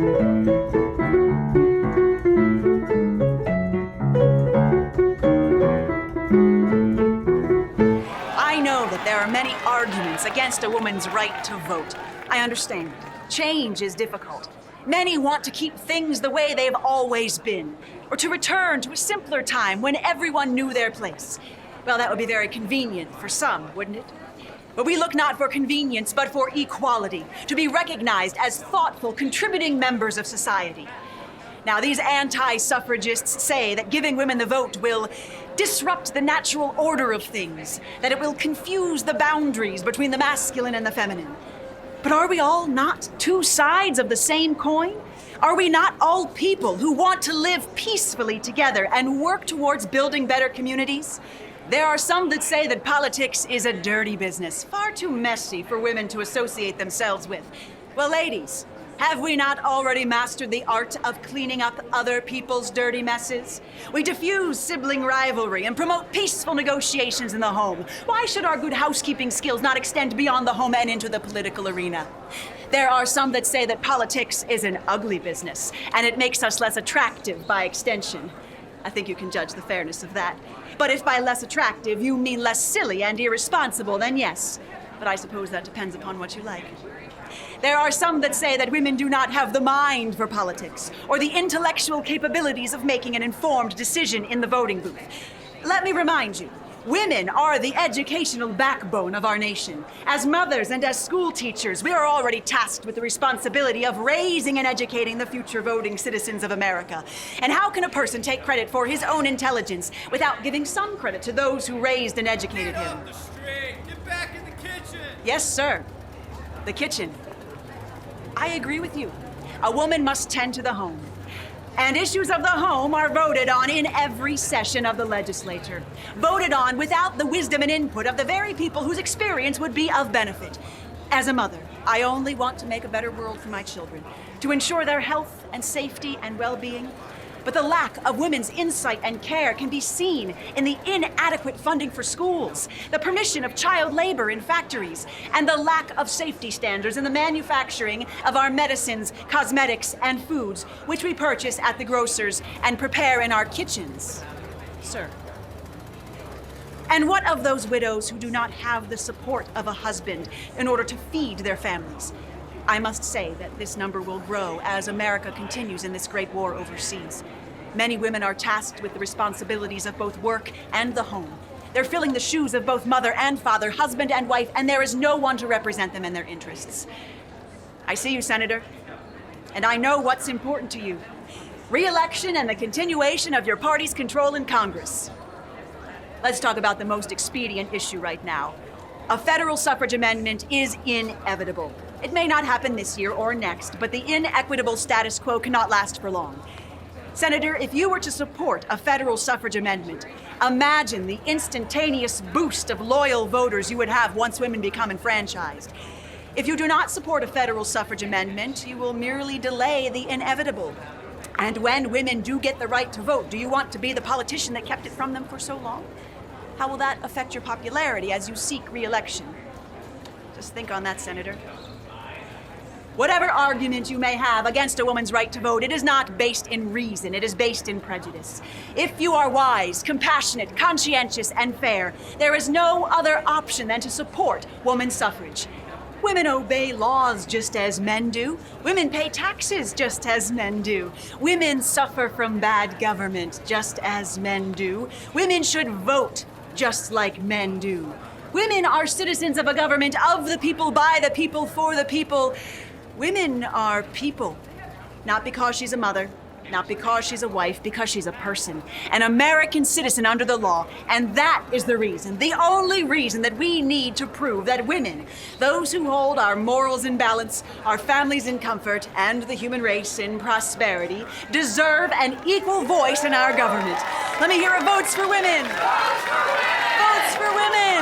I know that there are many arguments against a woman's right to vote. I understand. Change is difficult. Many want to keep things the way they've always been, or to return to a simpler time when everyone knew their place. Well, that would be very convenient for some, wouldn't it? But we look not for convenience, but for equality, to be recognized as thoughtful, contributing members of society. Now, these anti-suffragists say that giving women the vote will disrupt the natural order of things, that it will confuse the boundaries between the masculine and the feminine. But are we all not two sides of the same coin? Are we not all people who want to live peacefully together and work towards building better communities? There are some that say that politics is a dirty business, far too messy for women to associate themselves with. Well, ladies, have we not already mastered the art of cleaning up other people's dirty messes? We diffuse sibling rivalry and promote peaceful negotiations in the home. Why should our good housekeeping skills not extend beyond the home and into the political arena? There are some that say that politics is an ugly business, and it makes us less attractive by extension. I think you can judge the fairness of that. But if by less attractive you mean less silly and irresponsible, then yes. But I suppose that depends upon what you like. There are some that say that women do not have the mind for politics or the intellectual capabilities of making an informed decision in the voting booth. Let me remind you, women are the educational backbone of our nation. As mothers and as school teachers, we are already tasked with the responsibility of raising and educating the future voting citizens of America. And how can a person take credit for his own intelligence without giving some credit to those who raised and educated him? Get up the street! Get back in the kitchen! Yes, sir. The kitchen. I agree with you. A woman must tend to the home. And issues of the home are voted on in every session of the legislature. Voted on without the wisdom and input of the very people whose experience would be of benefit. As a mother, I only want to make a better world for my children, to ensure their health and safety and well-being. But the lack of women's insight and care can be seen in the inadequate funding for schools, the permission of child labor in factories, and the lack of safety standards in the manufacturing of our medicines, cosmetics, and foods, which we purchase at the grocers and prepare in our kitchens, sir. And what of those widows who do not have the support of a husband in order to feed their families? I must say that this number will grow as America continues in this great war overseas. Many women are tasked with the responsibilities of both work and the home. They're filling the shoes of both mother and father, husband and wife, and there is no one to represent them in their interests. I see you, Senator, and I know what's important to you. Re-election and the continuation of your party's control in Congress. Let's talk about the most expedient issue right now. A federal suffrage amendment is inevitable. It may not happen this year or next, but the inequitable status quo cannot last for long. Senator, if you were to support a federal suffrage amendment, imagine the instantaneous boost of loyal voters you would have once women become enfranchised. If you do not support a federal suffrage amendment, you will merely delay the inevitable. And when women do get the right to vote, do you want to be the politician that kept it from them for so long? How will that affect your popularity as you seek re-election? Just think on that, Senator. Whatever argument you may have against a woman's right to vote, it is not based in reason, it is based in prejudice. If you are wise, compassionate, conscientious, and fair, there is no other option than to support women's suffrage. Women obey laws just as men do. Women pay taxes just as men do. Women suffer from bad government just as men do. Women should vote just like men do. Women are citizens of a government of the people, by the people, for the people. Women are people, not because she's a mother, not because she's a wife, because she's a person, an American citizen under the law. And that is the reason, the only reason that we need to prove that women, those who hold our morals in balance, our families in comfort, and the human race in prosperity, deserve an equal voice in our government. Let me hear a votes for women. Votes for women. Votes for women.